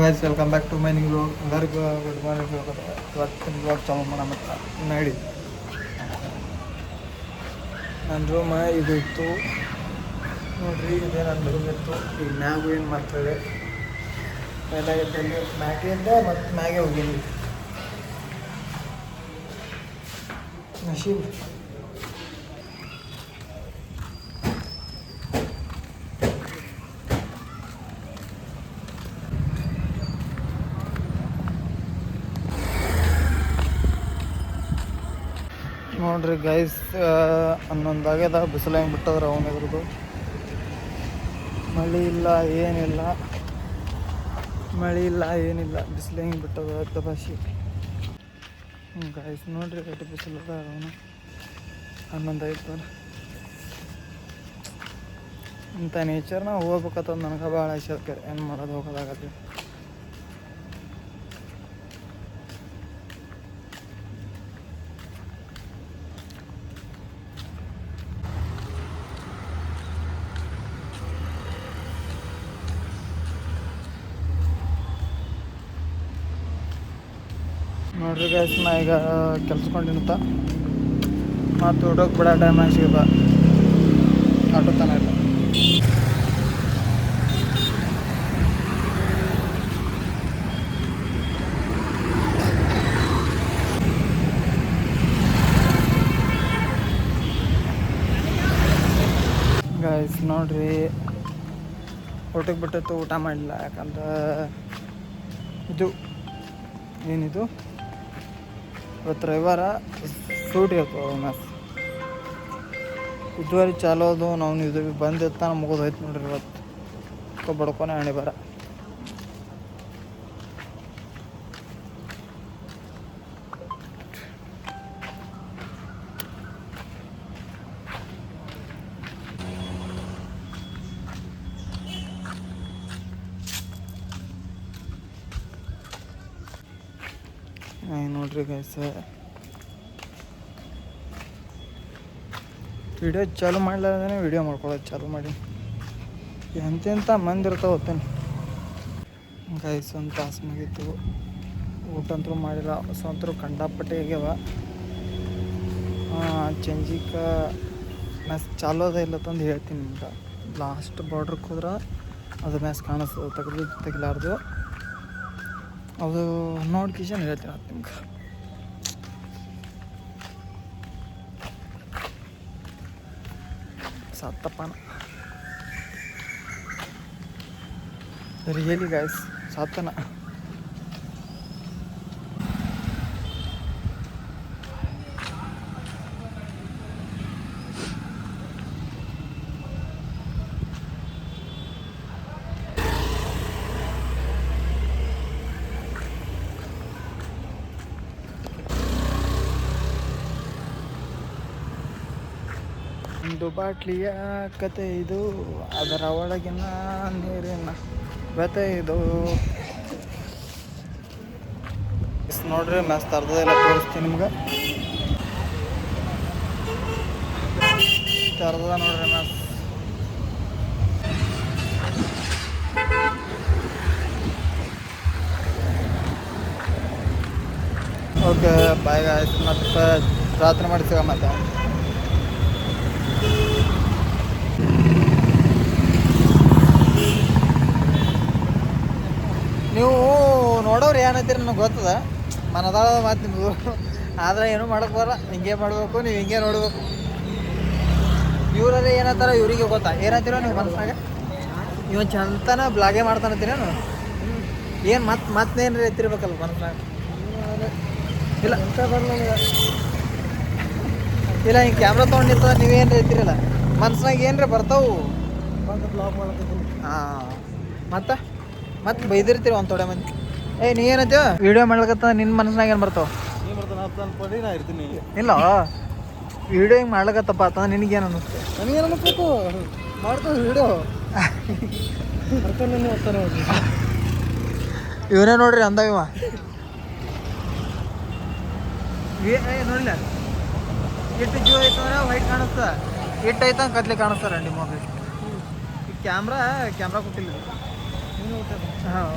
Guys, welcome back to my new vlog. ಎಲ್ಲರಿಗೂ good morning. ಇವತ್ತಿನ vlog ಚಾಲೂ ಮಾಡೋಣ. ನಡಿ, ನನ್ನ ರೂಮ್ ಇದು ಇತ್ತು ನೋಡ್ರಿ. ಇದೇ ನನ್ನ ರೂಮ್ ಇತ್ತು. ಈಗ ಮ್ಯಾಗು ಏನು ಮಾಡ್ತೇವೆ ಎಲ್ಲ ಇದ್ದಲ್ಲಿ ಮ್ಯಾಗಿಂದ ಮತ್ತು ಮ್ಯಾಗೆ ಹೋಗೀನಿ. ನಶೀಬ್ ನೋಡ್ರಿ ಗೈಸ್, 11 ಆಗ್ಯದ. ಬಿಸಿಲು ಹೆಂಗೆ ಬಿಟ್ಟದ್ರೆ ಅವನಿದ್ರದ್ದು ಮಳೆ ಇಲ್ಲ ಏನಿಲ್ಲ, ಬಿಸಿಲು ಹೆಂಗೆ ಬಿಟ್ಟದ ದಬಾಶಿ. ಗೈಸ್ ನೋಡ್ರಿ ಎಷ್ಟು ಬಿಸಿಲು ಅದ. ಅವನು 11 ಆಯ್ತು. ಇಂಥ ನೇಚರ್ನ ಹೋಗ್ಬೇಕಂತಂದು ನನಗೆ ಭಾಳ ಆಸೆ ಅದಕ್ಕೆ ಏನು ಮಾಡೋದು, ಹೋಗೋದಾಗತ್ತೆ. ನೋಡ್ರಿ ಗೈಸ್, ನಾ ಈಗ ಕೆಲ್ಸಕೊಂಡಿಂತ ಮತ್ತು ಹುಡುಗಕ್ಕೆ ಬಿಡೋ ಟೈಮ್ ಸಿಗದ ಆಟೋ ತನ ಇಲ್ಲ. ಗೈಸ್ ನೋಡ್ರಿ, ಊಟಕ್ಕೆ ಬಿಟ್ಟಿತ್ತು, ಊಟ ಮಾಡಲಿಲ್ಲ. ಯಾಕಂದ್ರೆ ಇದು ಏನಿದು ಇವತ್ತು ರವಿವಾರ ಸೂಟ್ ಇರ್ತದೆ ಮ್ಯಾಸ್. ಇದುವರೆ ಚಾಲೋ ಅದು. ನಾವು ಇದು ಬಂದಿರ್ತಾನೆ ಮುಗಿದೋಯ್ತು ನೋಡ್ರಿ. ಇವತ್ತು ಬಡ್ಕೊನೆ ಹಣೆ ಬರ. ನೋಡ್ರಿ ಗೈಸ್, ವಿಡಿಯೋ ಚಾಲು ಮಾಡ್ಲಾರ್ದೇ ವಿಡಿಯೋ ಮಾಡ್ಕೊಳ್ಳೋದು ಚಾಲು ಮಾಡಿ. ಎಂತೆಂಥ ಮಂದಿ ಇರ್ತಾವೆ ಹೊತ್ತೇನೆ. ಗೈಸ್, ಒಂದು ತಾಸು ಮುಗೀತು. ಊಟ ಅಂತೂ ಮಾಡಿಲ್ಲ. ಸ್ವಂತರು ಕಂಡಾಪಟ್ಟೆ ಆಗ್ಯಾವ. ಚಂಜಿಕ ಮ್ಯಾಸ್ ಚಾಲು ಅದ ಇಲ್ಲ ತಂದು ಹೇಳ್ತೀನಿ ನಿಮ್ಗೆ. ಲಾಸ್ಟ್ ಬಾರ್ಡ್ರಿಗೆ ಹೋದ್ರೆ ಅದು ಮ್ಯಾಸ್ ಕಾಣಿಸ್ತದೆ, ತೆಗಿಲಾರ್ದು. ಅದು ನೋಡ್ಕಿಶನ್ ಹೇಳ್ತೀನಿ ಅದು ನಿಮ್ಗೆ. ಸತ್ತಪ್ಪನ ರಿಯಲಿ ಗೈಸ್, ಸತ್ತನ. ಒಂದು ಬಾಟ್ಲಿಯ ಕತೆ ಇದು, ಅದರ ಒಳಗಿನ ನೀರಿನ ವ್ಯತೆ ಇದು. ನೋಡ್ರಿ ಮ್ಯಾಸ್ ತರದೆಲ್ಲ ತೋರಿಸ್ತೀನಿ ನಿಮ್ಗೆ. ತರದ ನೋಡ್ರಿ ಮ್ಯಾಸ್. ಓಕೆ ಬಾಯ್ ಗಾಯ್ಸ್, ಮತ್ತೆ ರಾತ್ರಿ ಮಾಡಿ ಸಿಗ. ಮತ್ತೆ ನೀವು ನೋಡೋರು ಏನಂತೀರಿ ನನಗೆ ಗೊತ್ತದ, ಮನದಾಳ ಮಾತು ನಿಮಗೂ. ಆದರೆ ಏನೂ ಮಾಡೋಕ್ಕೆ ಬರಲ್ಲ. ಹಿಂಗೆ ಮಾಡಬೇಕು, ನೀವು ಹಿಂಗೆ ನೋಡಬೇಕು. ಇವರಲ್ಲಿ ಏನಂತಾರ ಇವರಿಗೆ ಗೊತ್ತಾ ಏನಂತೀರೋ ನೀವು ಮನಸ್ಸಾಗ. ಇವ ಚಂತನ ಬ್ಲಾಗೇ ಮಾಡ್ತಾನಂತೀರೇನು? ಏನು ಮತ್ತೇನು ಎತ್ತಿರ್ಬೇಕಲ್ಲ ಮನಸ್ಸಾಗ. ಇಲ್ಲ ಇಲ್ಲ, ಹಿಂಗೆ ಕ್ಯಾಮ್ರಾ ತೊಗೊಂಡು ನಿಂತದ ನೀವೇನು ಎತ್ತಿರಲ್ಲ ಮನಸ್ಸಾಗ. ಏನ್ರಿ ಬರ್ತಾವು ಬ್ಲಾಗ್ ಮಾಡ್ತೀನಿ. ಹಾಂ, ಮತ್ತೆ ಬೈದಿರ್ತೀರಿ ಒಂದು ಥೋಡೆ ಮಂದಿ. ನೀ ಏನಂತೀವ ವಿಡಿಯೋ ಮಾಡ್ಲಿಕತ್ತ ನಿನ್ನ ಮನಸ್ಸಿನಾಗ ಏನು ಬರ್ತಾವ? ಇರ್ತೀನಿ. ಇಲ್ಲ, ವಿಡಿಯೋ ಹಿಂಗೆ ಮಾಡ್ಲಿಕತ್ತಪ್ಪ ಅಂತ ನಿನಗೇನು ಅನ್ನಿಸ್ತು? ನನಗೇನು ಅನ್ನಿಸ್ಬೇಕು ಮಾಡ್ತಾವೆ ವಿಡಿಯೋ. ಇವನೇ ನೋಡ್ರಿ ಅಂದ ಇವ. ನೋಡಿಲ್ಲ, ಎಷ್ಟು ಜೀವ ಐತೆ ಅಂದ್ರೆ ವೈಟ್ ಕಾಣಿಸ್ತಾ, ಎಷ್ಟು ಐತೆ ಕತ್ಲೆ ಕಾಣಿಸ್ತಾರೆ ನಿಮ್ಮ ಮಗ. ಈ ಕ್ಯಾಮ್ರಾ ಕೊಟ್ಟಿಲ್ಲ. ಹಾಂ,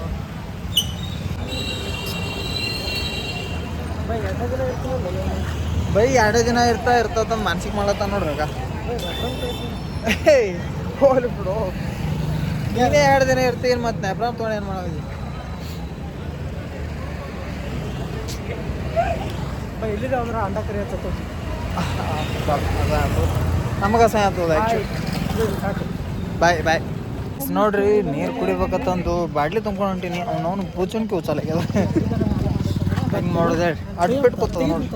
ಬೈ 2 ದಿನ ಇರ್ತದ ಮಾನಸಿಕ ಮಾಡತ್ತ ನೋಡ್ರಾಗ ಹೋಗ್ಲಿ ಬಿಡು ನೀನೇ 2 ದಿನ ಇರ್ತೀನಿ ಮತ್ತೆ ನೆಪ್ರಾಮ್ ತೊಗೊಂಡು ಏನು ಮಾಡೋದು ಇಲ್ಲಿದೆ ಅಂದ್ರೆ ಅಂಡ ಕರಿ ಹಚ್ಚತ್ತು ನಮಗೆ ಸಹ ಆಗ್ತದ ಬಾಯ್ ಬಾಯ್ ನೋಡ್ರಿ ನೀರು ಕುಡಿಬೇಕತ್ತಂದು ಬಾಟ್ಲಿ ತುಂಬ್ಕೊಂಡು ಹೊಂಟೀನಿ ಅವ್ನವ್ನು ಬೂಚುನ್ಕಿ ಉಚ್ಚಲ್ಲ ಹೆಂಗೆ ಮಾಡೋದು ಅಡ್ಬಿಟ್ಟು ಕೂತದ ನೋಡ್ರಿ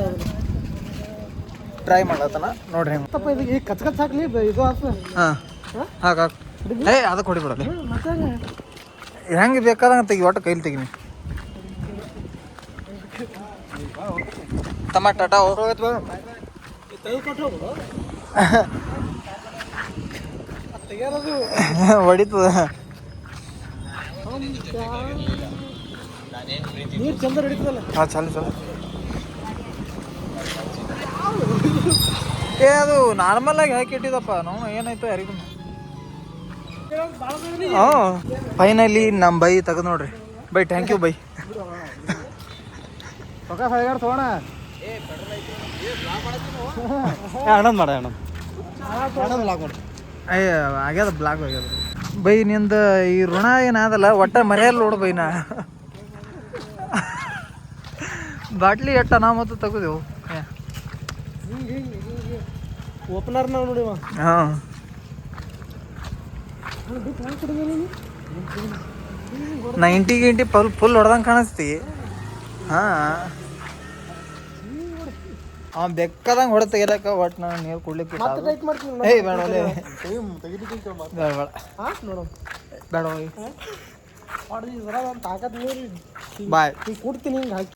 ಟ್ರೈ ಮಾಡತ್ತನ ನೋಡ್ರಿ ಹೆಂಗೆ ತಪ್ಪ ಇದಕ್ಕೆ ಈಗ ಕಚ್ ಹಾಕ್ಲಿ ಇದು ಆಗ್ತದೆ ಹಾಂ ಹಾಕು ಅದಕ್ಕೆ ಹೊಡಿಬಿಡಲ್ಲ ಮತ್ತೆ ಹೆಂಗೆ ಬೇಕಾದಂಗೆ ತೆಗಿ ಒಟ್ಟು ಕೈಲಿ ತೆಗಿನಿ ಟಮಾಟ ಹೋಗೋದು ಹೊಡಿತದ ನೀರು ಚಂದ ಹಿಡಿತದಲ್ಲ ಹಾಂ ಚಲ ಅದು ನಾರ್ಮಲ್ ಆಗಿ ಹಾಕಿಟ್ಟಿದಪ್ಪ ನಾವು ಏನಾಯ್ತು ಯಾರಿಗೂ ಹಾಂ ಫೈನಲಿ ನಮ್ಮ ಬೈ ತೆಗೆದು ನೋಡ್ರಿ ಬೈ ಥ್ಯಾಂಕ್ ಯು ಬೈ ತೊಗೋಣ ಆನಂದ್ ಮಾಡ ಆನಂದ್ ಬ್ಲಾಗ್ ಮಾಡಿ ಅಯ್ಯ ಆಗ್ಯದ ಬ್ಲಾಗ್ ಆಗ್ಯದ ಬೈ ನಿಂದ ಈ ಋಣ ಏನಾದಲ್ಲ ಒಟ್ಟ ಮರೆಯಲ್ಲ ನೋಡು ಬೈನ ಬಾಟ್ಲಿ ಎಟ್ಟ ನಾ ಮತ್ತು ತೆಗೆದೆವು ಓಪನರ್ ನಾವು ನೋಡಿ ಹಾಂ ಗಿಂಟಿ ಫುಲ್ ಹೊಡೆದಂಗೆ ಕಾಣಿಸ್ತಿ ಹಾಂ ಅವ್ನು ಬೆಕ್ಕದಂಗೆ ಹೊಡೆ ತೆಗಿಲಕ್ಕ ಒಟ್ಟು ನಾನು ನೀರು ಕುಡ್ಲಿಕ್ಕೆ ಏಯ್ ಬೇಡ ಬೇಡ ಬೇಡ ತಾಕತ್ ನೀರು ಬಾಯ್ ಕೊಡ್ತೀನಿ ಹಿಂಗೆ ಹಾಕಿ